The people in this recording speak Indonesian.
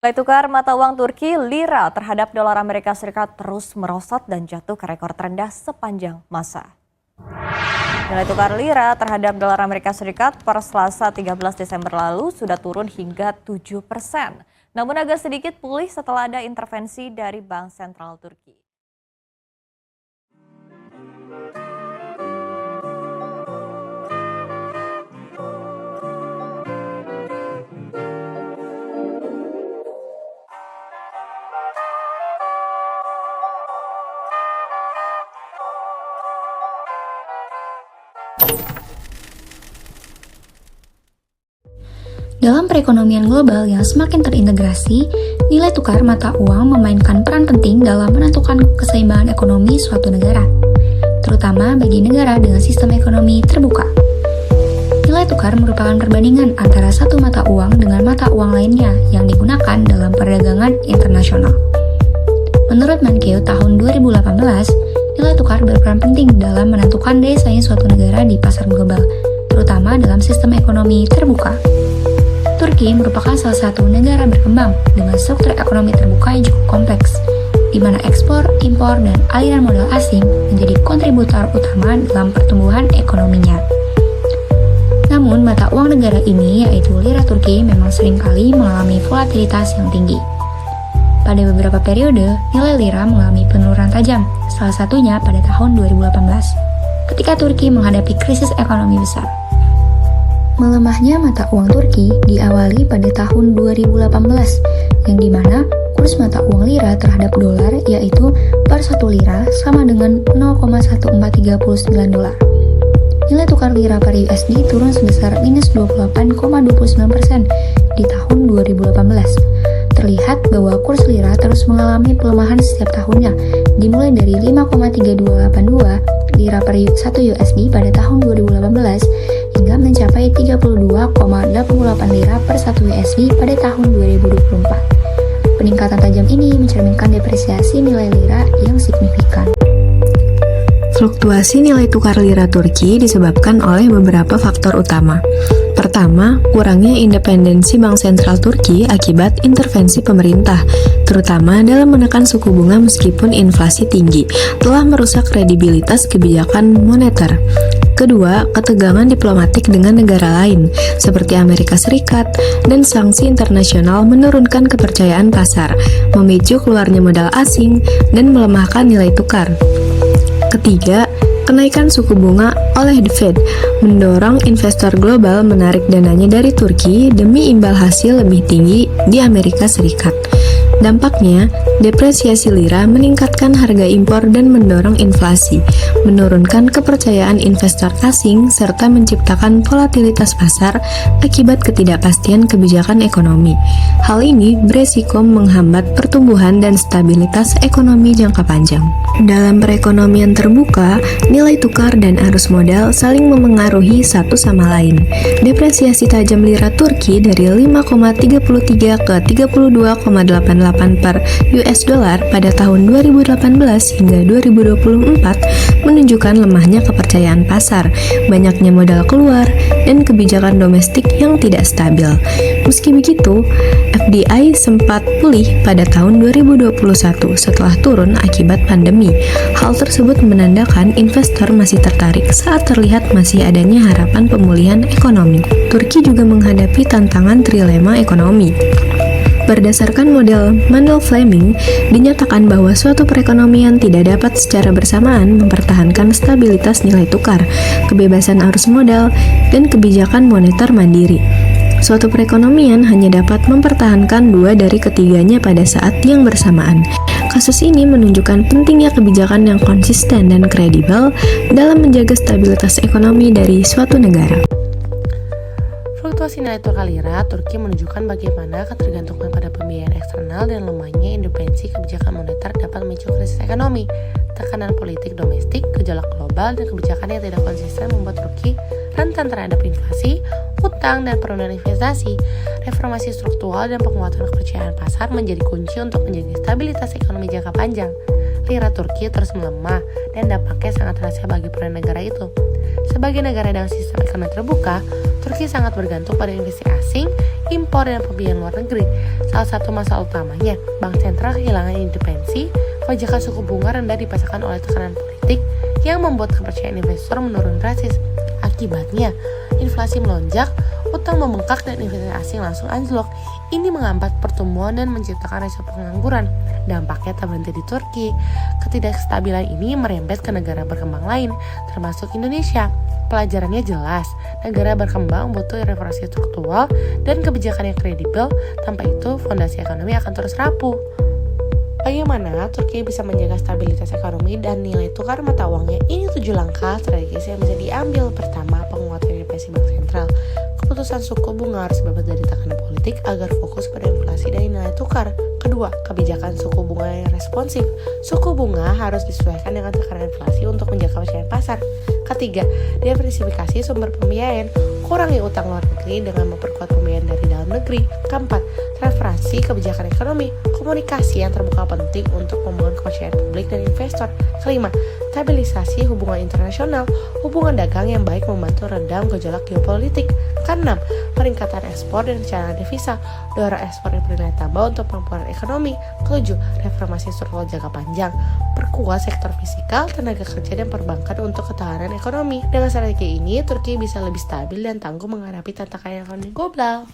Nilai tukar mata uang Turki lira terhadap dolar Amerika Serikat terus merosot dan jatuh ke rekor terendah sepanjang masa. Nilai tukar lira terhadap dolar Amerika Serikat per Selasa 13 Desember lalu sudah turun hingga 7%. Namun agak sedikit pulih setelah ada intervensi dari Bank Sentral Turki. Dalam perekonomian global yang semakin terintegrasi, nilai tukar mata uang memainkan peran penting dalam menentukan keseimbangan ekonomi suatu negara, terutama bagi negara dengan sistem ekonomi terbuka. Nilai tukar merupakan perbandingan antara satu mata uang dengan mata uang lainnya yang digunakan dalam perdagangan internasional. Menurut Mankiw tahun 2018, nilai tukar berperan penting dalam menentukan daya saing suatu negara di pasar global, terutama dalam sistem ekonomi terbuka. Turki merupakan salah satu negara berkembang dengan struktur ekonomi terbuka yang cukup kompleks, di mana ekspor, impor, dan aliran modal asing menjadi kontributor utama dalam pertumbuhan ekonominya. Namun, mata uang negara ini, yaitu lira Turki, memang seringkali mengalami volatilitas yang tinggi. Pada beberapa periode, nilai lira mengalami penurunan tajam, salah satunya pada tahun 2018, ketika Turki menghadapi krisis ekonomi besar. Melemahnya mata uang Turki diawali pada tahun 2018, yang dimana kurs mata uang lira terhadap dolar yaitu per 1 lira sama dengan 0,1439 dolar. Nilai tukar lira per USD turun sebesar minus 28,29% di tahun 2018. Terlihat bahwa kurs lira terus mengalami pelemahan setiap tahunnya, dimulai dari 5,3282 lira per 1 USD pada tahun 2018 hingga mencapai 32,88 lira per 1 USD pada tahun 2024. Peningkatan tajam ini mencerminkan depresiasi nilai lira yang signifikan. Fluktuasi nilai tukar lira Turki disebabkan oleh beberapa faktor utama. Pertama, kurangnya independensi Bank Sentral Turki akibat intervensi pemerintah, terutama dalam menekan suku bunga meskipun inflasi tinggi, telah merusak kredibilitas kebijakan moneter. Kedua, ketegangan diplomatik dengan negara lain, seperti Amerika Serikat, dan sanksi internasional menurunkan kepercayaan pasar, memicu keluarnya modal asing, dan melemahkan nilai tukar. Ketiga, kenaikan suku bunga oleh The Fed mendorong investor global menarik dananya dari Turki demi imbal hasil lebih tinggi di Amerika Serikat. Dampaknya, depresiasi lira meningkatkan harga impor dan mendorong inflasi, menurunkan kepercayaan investor asing, serta menciptakan volatilitas pasar akibat ketidakpastian kebijakan ekonomi. Hal ini beresiko menghambat pertumbuhan dan stabilitas ekonomi jangka panjang. Dalam perekonomian terbuka, nilai tukar dan arus modal saling memengaruhi satu sama lain. Depresiasi tajam lira Turki dari 5,33 ke 32,88 per US dollar pada tahun 2018 hingga 2024 menunjukkan lemahnya kepercayaan pasar, banyaknya modal keluar, dan kebijakan domestik yang tidak stabil. Meski begitu, FDI sempat pulih pada tahun 2021 setelah turun akibat pandemi. Hal tersebut menandakan investor masih tertarik saat terlihat masih adanya harapan pemulihan ekonomi. Turki juga menghadapi tantangan trilema ekonomi. Berdasarkan model Mandel-Fleming, dinyatakan bahwa suatu perekonomian tidak dapat secara bersamaan mempertahankan stabilitas nilai tukar, kebebasan arus modal, dan kebijakan moneter mandiri. Suatu perekonomian hanya dapat mempertahankan dua dari ketiganya pada saat yang bersamaan. Kasus ini menunjukkan pentingnya kebijakan yang konsisten dan kredibel dalam menjaga stabilitas ekonomi dari suatu negara. Fluktuasi nilai tukar lira Turki menunjukkan bagaimana ketergantungan pada pembiayaan eksternal dan lemahnya independensi kebijakan moneter dapat memicu krisis ekonomi. Tekanan politik domestik, gejolak global, dan kebijakan yang tidak konsisten membuat Turki rentan terhadap inflasi, utang, dan penurunan investasi. Reformasi struktural dan penguatan kepercayaan pasar menjadi kunci untuk menjaga stabilitas ekonomi jangka panjang. lira Turki terus melemah dan dampaknya sangat terasa bagi peran negara itu. Sebagai negara dengan sistem ekonomi terbuka, Turki sangat bergantung pada investasi asing, impor, dan pembiayaan luar negeri. Salah satu masalah utamanya, bank sentral kehilangan independensi, kebijakan suku bunga rendah dipasangkan oleh tekanan politik yang membuat kepercayaan investor menurun drastis. Akibatnya, inflasi melonjak, utang membengkak, dan investasi asing langsung anjlok. Ini menghambat pertumbuhan dan menciptakan resiko pengangguran. Dampaknya tak berhenti di Turki. Ketidakstabilan ini merembet ke negara berkembang lain, termasuk Indonesia. Pelajarannya jelas, negara berkembang butuh reformasi struktural dan kebijakan yang kredibel. Tanpa itu, fondasi ekonomi akan terus rapuh. Bagaimana Turki bisa menjaga stabilitas ekonomi dan nilai tukar mata uangnya? Ini 7 langkah strategis yang bisa diambil. Pertama, penguatan independensi bank sentral. Keputusan suku bunga harus bebas dari tekanan politik agar fokus pada inflasi dan nilai tukar. Kedua, kebijakan suku bunga yang responsif. Suku bunga harus disesuaikan dengan tekanan inflasi untuk menjaga kepercayaan pasar. Ketiga, diversifikasi sumber pembiayaan. Kurangi utang luar negeri dengan memperkuat pembiayaan dari dalam negeri. Keempat, transparansi kebijakan ekonomi. Komunikasi yang terbuka penting untuk membangun kepercayaan publik dan investor. Kelima, stabilisasi hubungan internasional. Hubungan dagang yang baik membantu redam gejolak geopolitik. Keenam, peningkatan ekspor dan cadangan devisa. Dorong ekspor yang bernilai tambah untuk pengembangan ekonomi. Ketujuh, reformasi struktural jangka panjang. Perkuat sektor fiskal, tenaga kerja, dan perbankan untuk ketahanan ekonomi. Dengan strategi ini, Turki bisa lebih stabil dan tangguh menghadapi tantangan ekonomi global.